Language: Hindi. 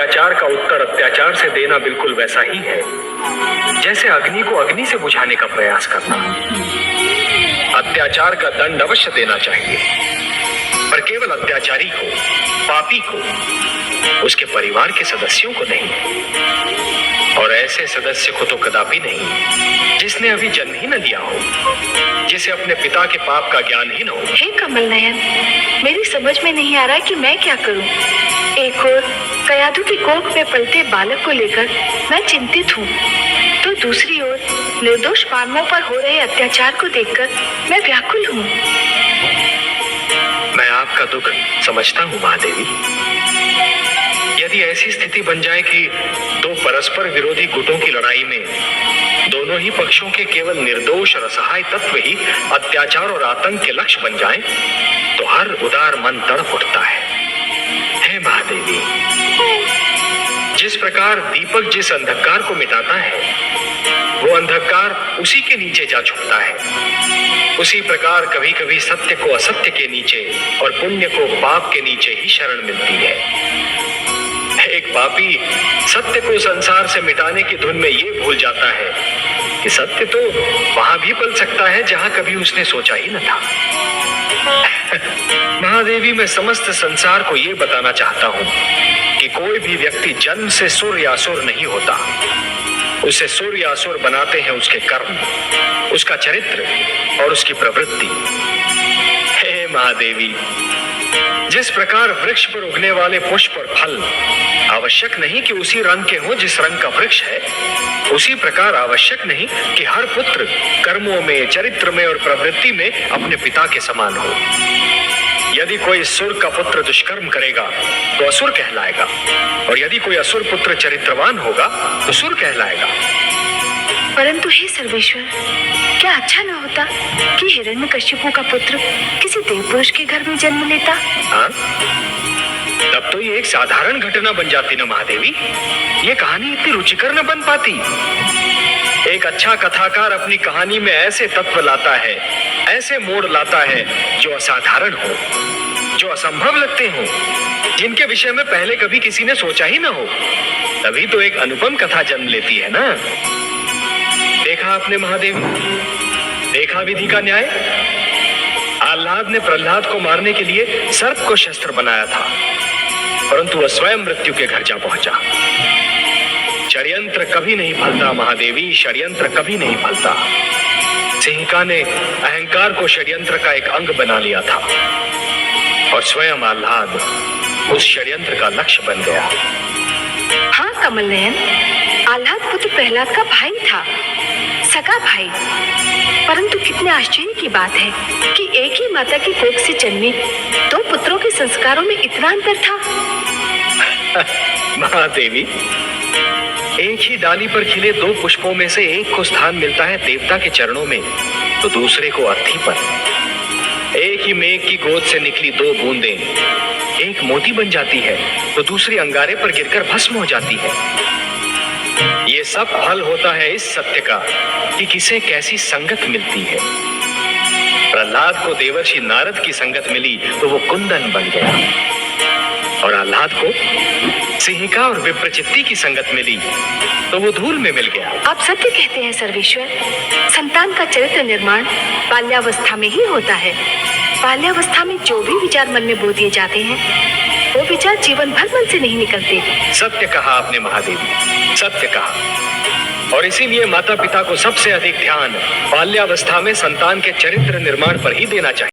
अत्याचार का उत्तर अत्याचार से देना बिल्कुल वैसा ही है जैसे अग्नि को अग्नि से बुझाने का प्रयास करना। अत्याचार का दंड अवश्य देना चाहिए, पर केवल अत्याचारी को, पापी को, उसके परिवार के सदस्यों को नहीं। और ऐसे सदस्य को तो कदापि नहीं जिसने अभी जन्म ही न लिया हो, जिसे अपने पिता के पाप का ज्ञान ही न हो। हे कमल नयन, मेरी समझ में नहीं आ रहा कि मैं क्या करूं। एक और कयाधु की कोख में पलते बालक को लेकर मैं चिंतित हूँ, तो दूसरी ओर निर्दोष मानवों पर हो रहे अत्याचार को देखकर मैं व्याकुल हूँ। मैं आपका दुख समझता हूँ महादेवी। यदि ऐसी स्थिति बन जाए कि दो परस्पर विरोधी गुटों की लड़ाई में दोनों ही पक्षों के केवल निर्दोष और असहाय तत्व ही अत्याचार और आतंक के लक्ष्य बन जाएं, तो हर उदार मन तड़प उठता है। हे महादेवी, जिस प्रकार दीपक जिस अंधकार को मिटाता है, वो अंधकार उसी के नीचे जा छुपता है। उसी प्रकार कभी कभी सत्य को असत्य के नीचे और पुण्य को पाप के नीचे ही शरण मिलती है। एक पापी सत्य को संसार से मिटाने की धुन में ये भूल जाता है कि सत्य तो वहां भी पल सकता है जहां कभी उसने सोचा ही न था। महादेवी, मैं समस्त संसार को ये बताना चाहता हूं कि कोई भी व्यक्ति जन्म से सुर या असुर नहीं होता। उसे सुर या असुर बनाते हैं उसके कर्म, उसका चरित्र और उसकी प्रवृत्ति। हे महादेवी, जिस प्रकार वृक्ष पर उगने वाले पुष्प और फल आवश्यक नहीं कि उसी रंग के हो जिस रंग का वृक्ष है, उसी प्रकार आवश्यक नहीं कि हर पुत्र कर्मों में, चरित्र में और प्रवृत्ति में अपने पिता के समान हो। यदि कोई सुर का पुत्र दुष्कर्म करेगा तो असुर कहलाएगा, और यदि कोई असुर पुत्र चरित्रवान होगा तो सुर कहलाएगा। परंतु हे सर्वेश्वर, क्या अच्छा न होता कि हिरण्यकश्यपु का पुत्र किसी देव पुरुष के घर में जन्म लेता? हाँ, तब तो ये एक साधारण घटना बन जाती ना महादेवी। ये कहानी इतनी रुचिकर न बन पाती। एक अच्छा कथाकार अपनी कहानी में ऐसे तत्व लाता है, ऐसे मोड़ लाता है जो असाधारण हो, जो असंभव लगते हो, जिनके विषय में पहले कभी किसी ने सोचा ही ना हो। तभी तो एक अनुपम कथा जन्म लेती है ना। देखा आपने महादेवी, देखा विधि का न्याय। आह्लाद ने प्रहलाद को मारने के लिए सर्प को शस्त्र बनाया था, परंतु वह स्वयं मृत्यु के घर जा पहुंचा। षड्यंत्र कभी नहीं फलता महादेवी, षड्यंत्र कभी नहीं फलता। सिंहिका ने अहंकार को षड्यंत्र का एक अंग बना लिया था, और स्वयं आह्लाद उस षड्यंत्र का लक्ष्य बन गया। हाँ कमल नयन, आह्लाद पुत्र प्रहलाद का भाई था, सगा भाई। परंतु कितने आश्चर्य की बात है कि एक ही माता की कोख से जन्मे दो पुत्रों के संस्कारों में इतना अंतर था। महादेवी, एक ही डाली पर खिले दो पुष्पों में से एक को स्थान मिलता है देवता के चरणों में, तो दूसरे को अर्थी पर। एक ही मेघ की गोद से निकली दो बूंदें एक मोती बन जाती है, तो दूसरी अंगारे पर गिरकर भस्म हो जाती है। ये सब फल होता है इस सत्य का कि किसे कैसी संगत मिलती है। प्रहलाद को देवर्षि नारद की संगत मिली तो वो कुंदन बन गया, और आह्लाद को सिंहिका और विप्रचित्ति की संगत मिली तो वो धूल में मिल गया। आप सत्य कहते हैं सर्वेश्वर। संतान का चरित्र निर्माण बाल्यावस्था में ही होता है। बाल्यावस्था में जो भी विचार मन में बो दिए जाते हैं, वो विचार जीवन भर मन से नहीं निकलते। सत्य कहा आपने महादेवी, सत्य कहा। और इसीलिए माता पिता को सबसे अधिक ध्यान बाल्यावस्था में संतान के चरित्र निर्माण पर ही देना चाहिए।